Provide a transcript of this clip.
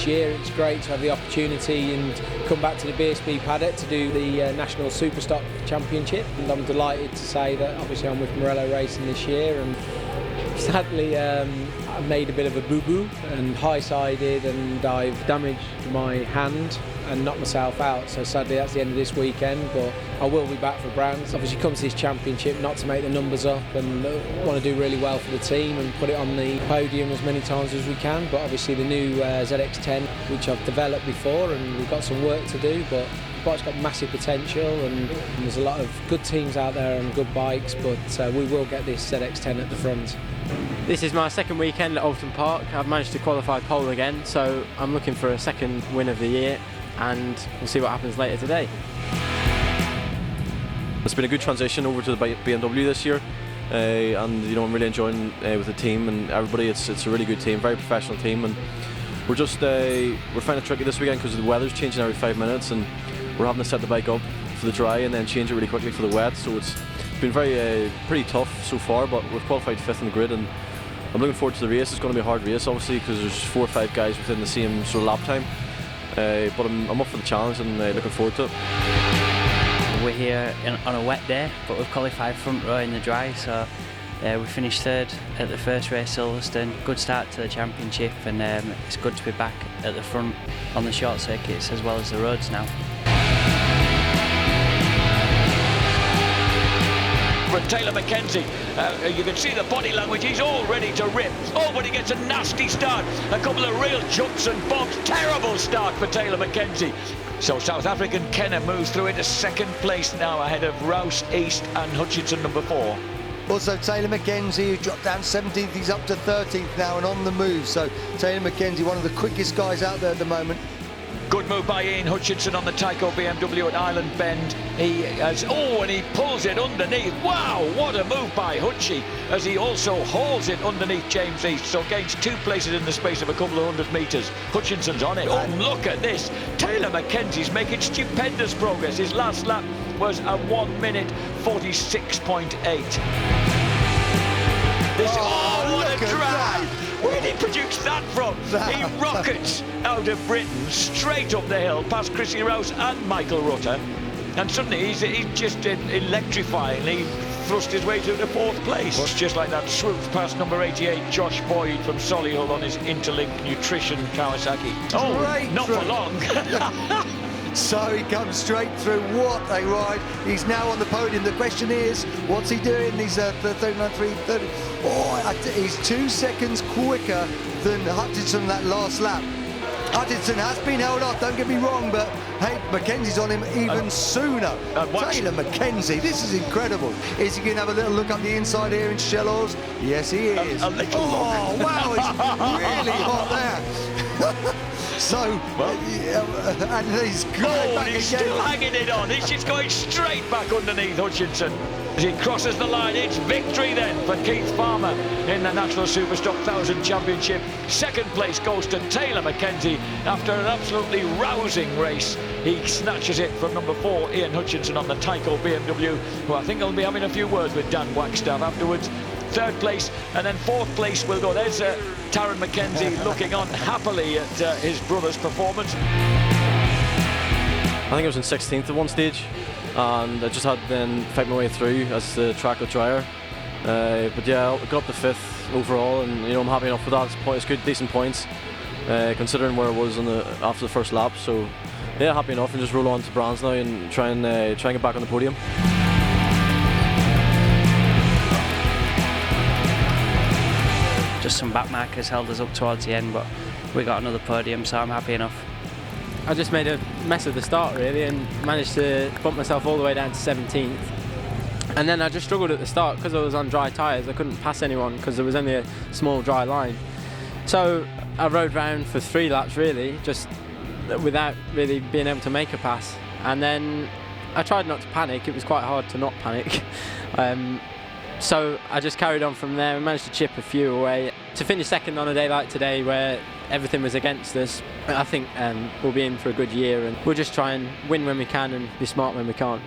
this year. It's great to have the opportunity and come back to the BSB paddock to do the National Superstock Championship, and I'm delighted to say that obviously I'm with Pirelli Racing this year, and sadly I made a bit of a boo-boo and high-sided, and I've damaged my hand and knocked myself out, so sadly that's the end of this weekend, but I will be back for Brands. Obviously come to this championship not to make the numbers up, and want to do really well for the team and put it on the podium as many times as we can, but obviously the new ZX10, which I've developed before, and we've got some work to do, but the bike's got massive potential, and there's a lot of good teams out there and good bikes, but we will get this ZX10 at the front. This is my second weekend at Oulton Park. I've managed to qualify pole again, so I'm looking for a second win of the year, and we'll see what happens later today. It's been a good transition over to the BMW this year, and you know, I'm really enjoying with the team and everybody. It's a really good team, very professional team, and we're finding it tricky this weekend because the weather's changing every 5 minutes, and we're having to set the bike up for the dry and then change it really quickly for the wet. So it's been pretty tough so far, but we've qualified 5th in the grid, and I'm looking forward to the race. It's going to be a hard race, obviously, because there's 4 or 5 guys within the same sort of lap time. But I'm up for the challenge and looking forward to it. We're here on a wet day, but we've qualified front row in the dry, so we finished 3rd at the first race, Silverstone. Good start to the championship, and it's good to be back at the front on the short circuits as well as the roads now. Taylor Mackenzie, you can see the body language, he's all ready to rip. Oh, but he gets a nasty start, a couple of real jumps and bumps. Terrible start for Taylor Mackenzie. So South African Kenner moves through into 2nd place now, ahead of Rouse, East and Hutchinson, number 4. Also Taylor Mackenzie, who dropped down 17th, he's up to 13th now and on the move. So Taylor Mackenzie, one of the quickest guys out there at the moment. Good move by Ian Hutchinson on the Tyco BMW at Island Bend. And he pulls it underneath. Wow, what a move by Hutchie, as he also hauls it underneath James East, so gains 2 places in the space of a couple of 100 metres. Hutchinson's on it. Oh, look at this. Taylor Mackenzie's making stupendous progress. His last lap was a 1 minute 46.8. What a drive! Where did he produce that from? He rockets out of Britain, straight up the hill, past Chrissy Rouse and Michael Rutter. And suddenly he's just electrifying. He thrust his way through the 4th place. Just like that, swoops past number 88, Josh Boyd from Solihull on his Interlink Nutrition Kawasaki. Oh, Great not drive. for long. So he comes straight through. What a ride. He's now on the podium. The question is, what's he doing? He's 30. Oh, he's 2 seconds quicker than Hutchinson that last lap. Hutchinson has been held off, don't get me wrong, but hey, Mackenzie's on him even sooner. Taylor Mackenzie, this is incredible. Is he going to have a little look up the inside here in Shellos? Yes, he is. A little look. Wow, it's really hot there. So, and he's going back he's again. Still hanging it on. He's just going straight back underneath Hutchinson. As he crosses the line, it's victory then for Keith Farmer in the National Superstock 1000 Championship. 2nd place goes to Taylor Mackenzie after an absolutely rousing race. He snatches it from number 4, Ian Hutchinson on the Tyco BMW, who I think will be having a few words with Dan Wagstaff afterwards. 3rd place, and then 4th place will go. There's Taron Mackenzie looking on happily at his brother's performance. I think I was in 16th at one stage, and I just had to then fight my way through as the track got drier. But yeah, I got up to 5th overall, and you know, I'm happy enough with that. It's good, decent points, considering where I was after the first lap. So yeah, happy enough, and just roll on to Brands now and try and get back on the podium. Just some back markers held us up towards the end, but we got another podium, so I'm happy enough. I just made a mess of the start really, and managed to bump myself all the way down to 17th. And then I just struggled at the start because I was on dry tyres. I couldn't pass anyone because there was only a small dry line. So I rode round for 3 laps really, just without really being able to make a pass. And then I tried not to panic. It was quite hard to not panic. So I just carried on from there and managed to chip a few away. To finish 2nd on a day like today where everything was against us, I think we'll be in for a good year, and we'll just try and win when we can and be smart when we can't.